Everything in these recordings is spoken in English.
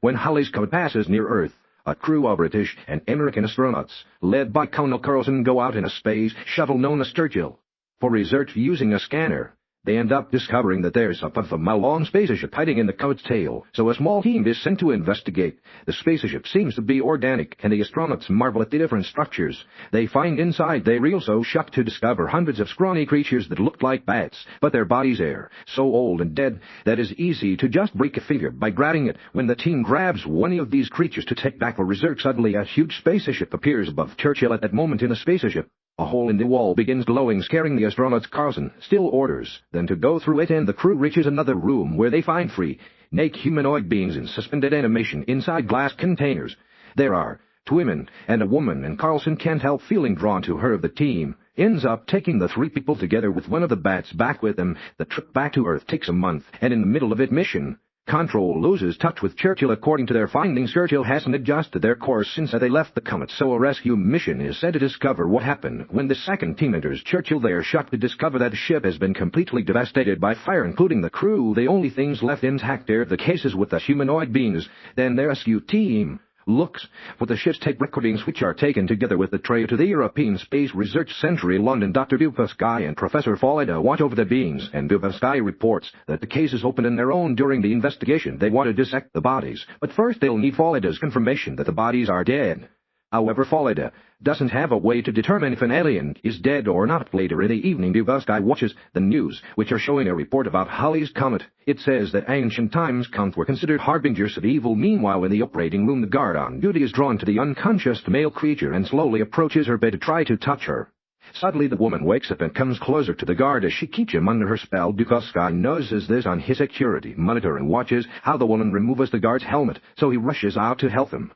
when Halley's Comet passes near Earth, a crew of British and American astronauts, led by Colonel Carlsen, go out in a space shuttle known as Churchill for research using a scanner. They end up discovering that there's a 5-mile-long spaceship hiding in the Comet's tail, so a small team is sent to investigate. The spaceship seems to be organic, and the astronauts marvel at the different structures they find inside. They are so shocked to discover hundreds of scrawny creatures that looked like bats, but their bodies are so old and dead that it's easy to just break a finger by grabbing it. When the team grabs one of these creatures to take back for research, suddenly a huge spaceship appears above Churchill. At that moment in the spaceship, a hole in the wall begins glowing, scaring the astronauts. Carlsen still orders them to go through it, and the crew reaches another room where they find three naked humanoid beings in suspended animation inside glass containers. There are two women and a woman, and Carlsen can't help feeling drawn to her. The team ends up taking the three people together with one of the bats back with them. The trip back to Earth takes a month, and in the middle of it, mission Control loses touch with Churchill. According to their findings, Churchill hasn't adjusted their course since they left the Comet, so a rescue mission is set to discover what happened. When the second team enters Churchill, they are shocked to discover that the ship has been completely devastated by fire, including the crew. The only things left intact are the cases with the humanoid beings. Then the rescue team looks for the ship's tape recordings, which are taken together with the tray to the European Space Research Centre in London. Dr. Dubovsky and Professor Follida watch over the beings, and Dubovsky reports that the case is opened on their own. During the investigation, they want to dissect the bodies, but first they'll need Follida's confirmation that the bodies are dead. However, Follida doesn't have a way to determine if an alien is dead or not. Later in the evening, Dubovsky watches the news, which are showing a report about Halley's Comet. It says that ancient times comets were considered harbingers of evil. Meanwhile, in the operating room, the guard on duty is drawn to the unconscious male creature and slowly approaches her bed to try to touch her. Suddenly, the woman wakes up and comes closer to the guard as she keeps him under her spell. Dubovsky notices this on his security monitor and watches how the woman removes the guard's helmet, so he rushes out to help him.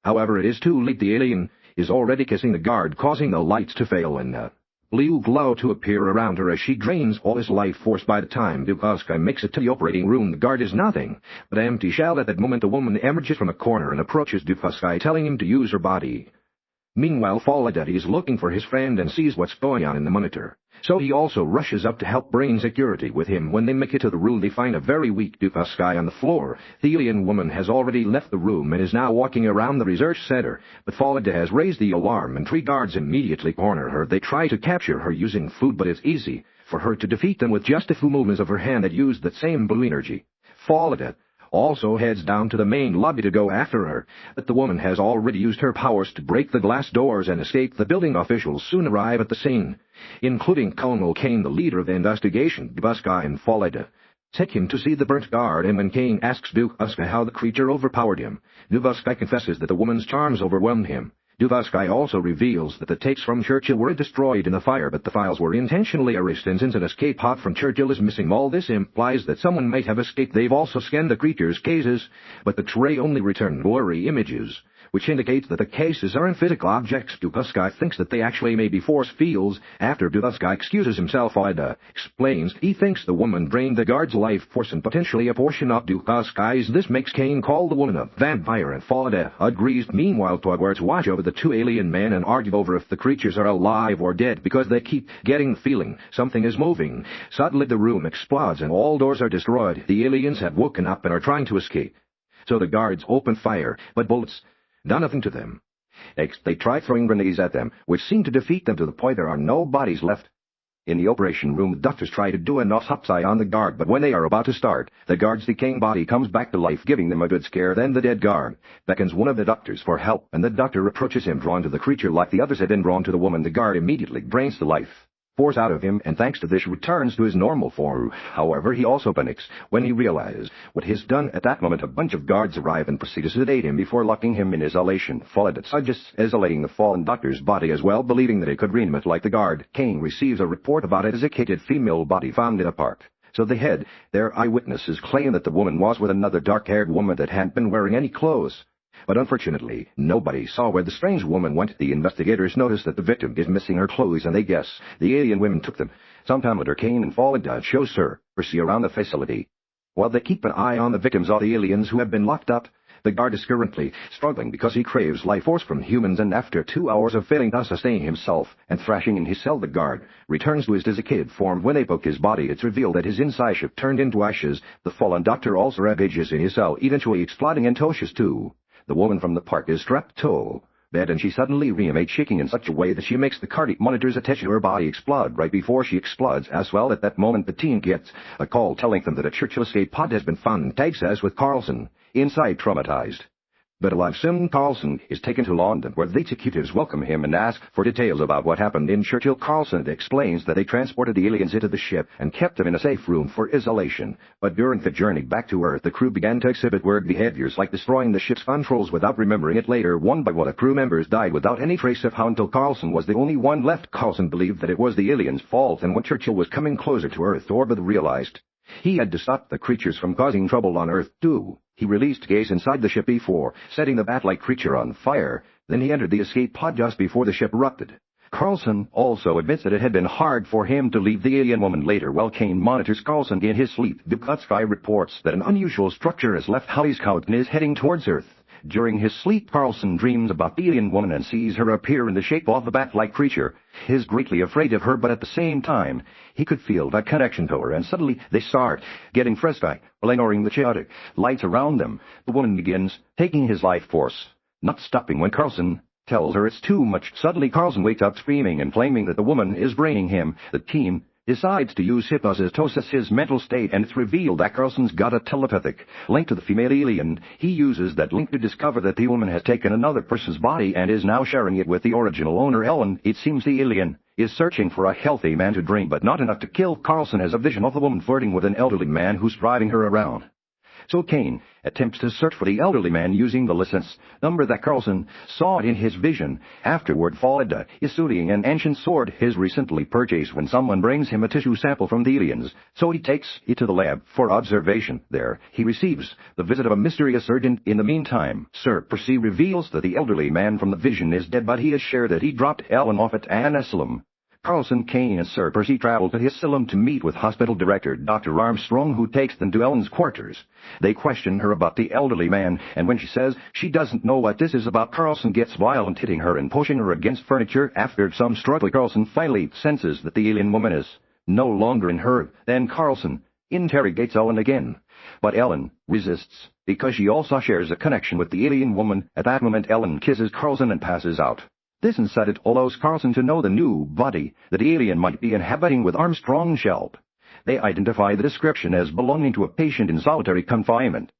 However, it is too late. The alien is already kissing the guard, causing the lights to fail and a blue glow to appear around her as she drains all his life force. By the time Dubovsky makes it to the operating room, the guard is nothing but an empty shell. At that moment, the woman emerges from a corner and approaches Dubovsky, telling him to use her body. Meanwhile, Follida is looking for his friend and sees what's going on in the monitor, so he also rushes up to help bring security with him. When they make it to the room, they find a very weak Dubovsky on the floor. The alien woman has already left the room and is now walking around the research center, but Follida has raised the alarm and three guards immediately corner her. They try to capture her using food, but it's easy for her to defeat them with just a few movements of her hand that use that same blue energy. Follida also heads down to the main lobby to go after her, but the woman has already used her powers to break the glass doors and escape. The building officials soon arrive at the scene, including Colonel Kane, the leader of the investigation. Dubovsky and Follida take him to see the burnt guard, and when Kane asks Dubovsky how the creature overpowered him, Dubovsky confesses that the woman's charms overwhelmed him. Dubovsky also reveals that the tapes from Churchill were destroyed in the fire, but the files were intentionally erased, and since an escape pod from Churchill is missing, all this implies that someone might have escaped. They've also scanned the creature's cases, but the tray only returned blurry images, which indicates that the cases aren't physical objects. Dubovsky thinks that they actually may be force fields. After Dubovsky excuses himself, Follida explains he thinks the woman drained the guard's life force and potentially a portion of Dubovsky's. This makes Kane call the woman a vampire, and Follida agrees. Meanwhile, guards watch over the two alien men and argue over if the creatures are alive or dead, because they keep getting the feeling something is moving. Suddenly, the room explodes and all doors are destroyed. The aliens have woken up and are trying to escape, so the guards open fire, but bullets do nothing to them. Next, they try throwing grenades at them, which seem to defeat them to the point there are no bodies left. In the operation room, the doctors try to do an autopsy on the guard, but when they are about to start, the guard's decaying body comes back to life, giving them a good scare. Then the dead guard beckons one of the doctors for help, and the doctor approaches him, drawn to the creature like the others had been drawn to the woman. The guard immediately drains the life force out of him, and thanks to this returns to his normal form. However, he also panics when he realizes what he's done. At that moment, a bunch of guards arrive and proceed to sedate him before locking him in isolation. Follida suggests isolating the fallen doctor's body as well, believing that it could reanimate like the guard. Kane receives a report about a desiccated female body found in a park, so they head there. Eyewitnesses claim that the woman was with another dark-haired woman that hadn't been wearing any clothes. But unfortunately, nobody saw where the strange woman went. The investigators notice that the victim is missing her clothes, and they guess the alien women took them. Sometime later, Kane and Follida shows her see around the facility, while they keep an eye on the victims of the aliens who have been locked up. The guard is currently struggling because he craves life force from humans, and after 2 hours of failing to sustain himself and thrashing in his cell, the guard returns to his diseccated form. When they poke his body, it's revealed that his inside ship turned into ashes. The fallen doctor also ravages in his cell, eventually exploding into ashes too. The woman from the park is strapped to bed, and she suddenly reanimates, shaking in such a way that she makes the cardiac monitors attached to her body explode. Right before she explodes as well, at that moment the team gets a call telling them that a Churchill escape pod has been found. Tag says with Carlsen inside, traumatized but alive soon, Carlsen is taken to London, where the executives welcome him and ask for details about what happened in Churchill. Carlsen explains that they transported the aliens into the ship and kept them in a safe room for isolation. But during the journey back to Earth, the crew began to exhibit weird behaviors, like destroying the ship's controls without remembering it later. One by one, the crew members died without any trace of how until Carlsen was the only one left. Carlsen believed that it was the aliens' fault, and when Churchill was coming closer to Earth orbit, realized he had to stop the creatures from causing trouble on Earth too. He released gas inside the ship before setting the bat-like creature on fire. Then he entered the escape pod just before the ship erupted. Carlsen also admits that it had been hard for him to leave the alien woman later. While Kane monitors Carlsen in his sleep, Dukatsky reports that an unusual structure has left Halley's comet and is heading towards Earth. During his sleep, Carlsen dreams about the alien woman and sees her appear in the shape of a bat-like creature. He is greatly afraid of her, but at the same time, he could feel that connection to her, and suddenly they start getting flashback while ignoring the chaotic lights around them. The woman begins taking his life force, not stopping when Carlsen tells her it's too much. Suddenly Carlsen wakes up screaming and claiming that the woman is draining him. The team decides to use hypnosis to assess his mental state, and it's revealed that Carlsen's got a telepathic link to the female alien. He uses that link to discover that the woman has taken another person's body and is now sharing it with the original owner, Ellen. It seems the alien is searching for a healthy man to drain, but not enough to kill. Carlsen has a vision of the woman flirting with an elderly man who's driving her around. So Kane attempts to search for the elderly man using the license number that Carlsen saw in his vision. Afterward, Falada is studying an ancient sword he's recently purchased when someone brings him a tissue sample from the aliens. So he takes it to the lab for observation. There, he receives the visit of a mysterious surgeon. In the meantime, Sir Percy reveals that the elderly man from the vision is dead, but he is sure that he dropped Ellen off at an asylum. Carlsen, Kane, and Sir Percy travel to his asylum to meet with hospital director Dr. Armstrong, who takes them to Ellen's quarters. They question her about the elderly man, and when she says she doesn't know what this is about, Carlsen gets violent, hitting her and pushing her against furniture. After some struggle, Carlsen finally senses that the alien woman is no longer in her. Then Carlsen interrogates Ellen again, but Ellen resists, because she also shares a connection with the alien woman. At that moment, Ellen kisses Carlsen and passes out. This insight allows Carlsen to know the new body that the alien might be inhabiting with Armstrong's help. They identify the description as belonging to a patient in solitary confinement.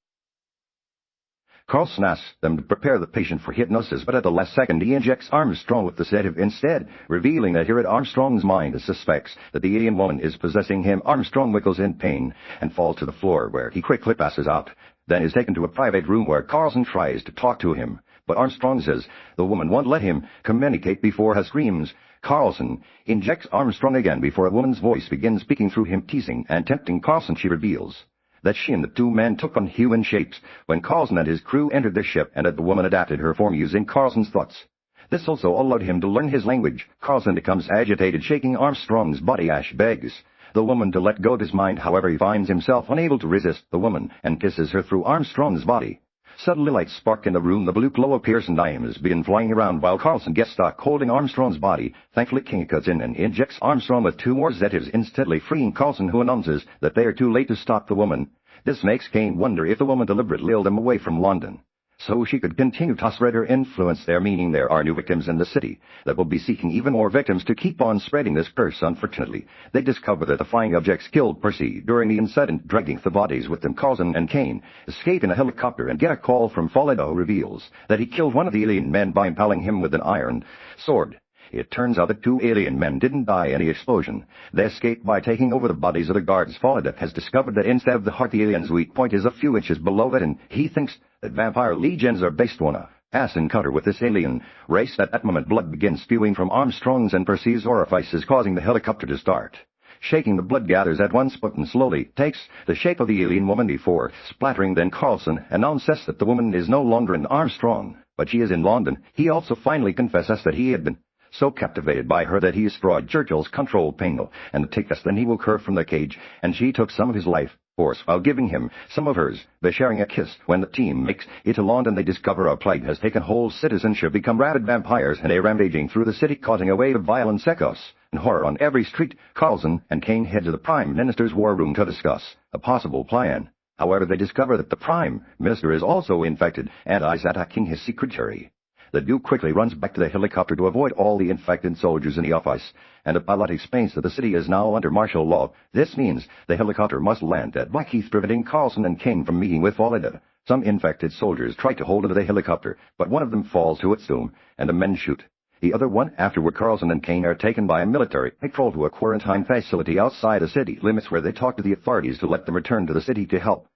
Carlsen asks them to prepare the patient for hypnosis, but at the last second he injects Armstrong with the sedative instead, revealing that here at Armstrong's mind he suspects that the alien woman is possessing him. Armstrong wiggles in pain and falls to the floor, where he quickly passes out, then is taken to a private room where Carlsen tries to talk to him. But Armstrong says the woman won't let him communicate before her screams. Carlsen injects Armstrong again before a woman's voice begins speaking through him, teasing and tempting Carlsen. She reveals that she and the two men took on human shapes when Carlsen and his crew entered the ship, and that the woman adapted her form using Carlsen's thoughts. This also allowed him to learn his language. Carlsen becomes agitated, shaking Armstrong's body. Ash begs the woman to let go of his mind. However, he finds himself unable to resist the woman and kisses her through Armstrong's body. Suddenly lights spark in the room. The blue glow appears and diamonds begin flying around while Carlsen gets stuck holding Armstrong's body. Thankfully, King cuts in and injects Armstrong with 2 more sedatives, instantly freeing Carlsen, who announces that they are too late to stop the woman. This makes Kane wonder if the woman deliberately lured them away from London so she could continue to spread her influence there, meaning there are new victims in the city that will be seeking even more victims to keep on spreading this curse. Unfortunately, they discover that the flying objects killed Percy. During the incident, dragging the bodies with them, Carlsen and Kane escape in a helicopter and get a call from Falada, who reveals that he killed one of the alien men by impaling him with an iron sword. It turns out that 2 alien men didn't die in the explosion. They escaped by taking over the bodies of the guards. Falada has discovered that instead of the heart, the alien's weak point is a few inches below it, and he thinks that vampire legions are based on a past encounter with this alien race. At that moment, blood begins spewing from Armstrong's and Percy's orifices, causing the helicopter to start shaking. The blood gathers at once, but slowly takes the shape of the alien woman before splattering. Then Carlsen announces that the woman is no longer in Armstrong, but she is in London. He also finally confesses that he had been so captivated by her that he destroyed Churchill's control panel and the tickets. Then he woke her from the cage, and she took some of his life Force while giving him some of hers. They're sharing a kiss when the team makes it to London. They discover a plague has taken hold. Citizens have become rabid vampires and are rampaging through the city, causing a wave of violence, chaos, and horror on every street. Carlsen and Kane head to the Prime Minister's war room to discuss a possible plan. However, they discover that the Prime Minister is also infected and is attacking his secretary. The Duke quickly runs back to the helicopter to avoid all the infected soldiers in the office, and the pilot explains that the city is now under martial law. This means the helicopter must land at Blackheath, preventing Carlsen and Kane from meeting with Florida. Some infected soldiers try to hold onto the helicopter, but one of them falls to its doom, and the men shoot the other one. Afterward, Carlsen and Kane are taken by a military patrol to a quarantine facility outside the city limits, where they talk to the authorities to let them return to the city to help.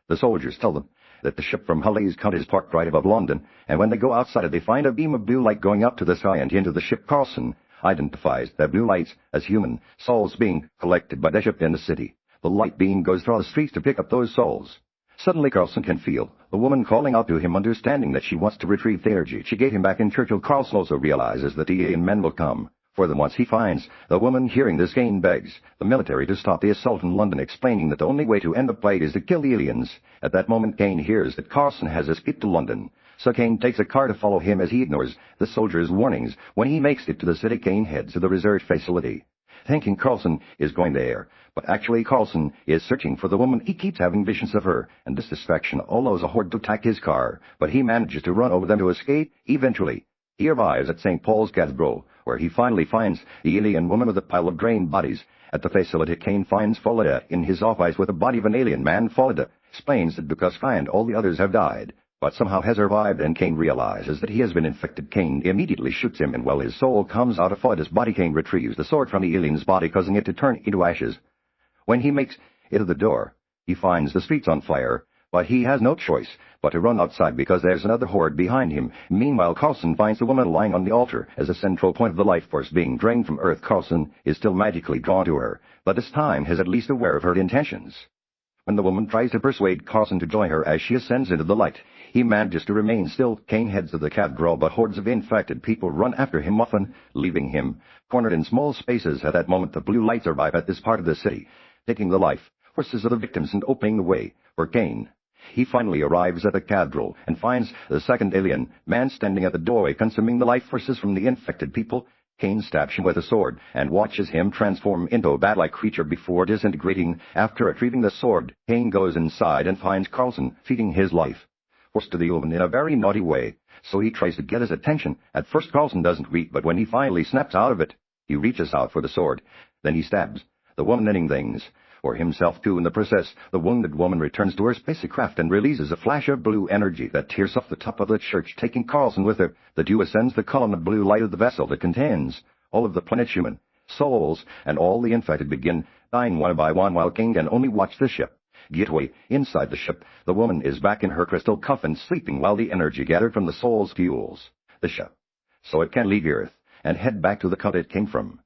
The soldiers tell them that the ship from Halley's Comet is parked right above London, and when they go outside it, they find a beam of blue light going up to the sky and into the ship. Carlsen identifies the blue lights as human souls being collected by the ship in the city. The light beam goes through the streets to pick up those souls. Suddenly, Carlsen can feel the woman calling out to him, understanding that she wants to retrieve the energy she gave him back in Churchill. Carlsen also realizes that the alien men will come for them once he finds the woman. Hearing this, Kane begs the military to stop the assault in London, explaining that the only way to end the plague is to kill the aliens. At that moment, Kane hears that Carlsen has escaped to London, so Kane takes a car to follow him as he ignores the soldiers' warnings. When he makes it to the city, Kane heads to the research facility, thinking Carlsen is going there, but actually Carlsen is searching for the woman. He keeps having visions of her, and this distraction allows a horde to attack his car, but he manages to run over them to escape. Eventually, he arrives at St. Paul's Cathedral, where he finally finds the alien woman with a pile of drained bodies. At the facility, Kane finds Florida in his office with the body of an alien man. Florida explains that because Sky and all the others have died, but somehow has survived, and Kane realizes that he has been infected. Kane immediately shoots him, and while his soul comes out of Florida's body, Kane retrieves the sword from the alien's body, causing it to turn into ashes. When he makes it to the door, he finds the streets on fire, but he has no choice but to run outside because there's another horde behind him. Meanwhile, Carlsen finds the woman lying on the altar as a central point of the life force being drained from Earth. Carlsen is still magically drawn to her, but this time is at least aware of her intentions. When the woman tries to persuade Carlsen to join her as she ascends into the light, he manages to remain still. Kane heads to the cathedral, but hordes of infected people run after him, often leaving him cornered in small spaces. At that moment, the blue lights arrive at this part of the city, taking the life forces of the victims and opening the way for Kane. He finally arrives at the cathedral and finds the second alien man standing at the doorway, consuming the life forces from the infected people. Kane stabs him with a sword and watches him transform into a bat-like creature before disintegrating. After retrieving the sword, Kane goes inside and finds Carlsen feeding his life force to the woman in a very naughty way, so he tries to get his attention. At first, Carlsen doesn't read, but when he finally snaps out of it, he reaches out for the sword. Then he stabs the woman, ending things for himself too. In the process, the wounded woman returns to her spacecraft and releases a flash of blue energy that tears off the top of the church, taking Carlsen with her. The two ascends the column of blue light of the vessel that contains all of the planet's human souls, and all the infected begin dying one by one, while King can only watch the ship get away. Inside the ship, the woman is back in her crystal coffin, sleeping while the energy gathered from the souls fuels the ship, so it can leave Earth and head back to the comet it came from.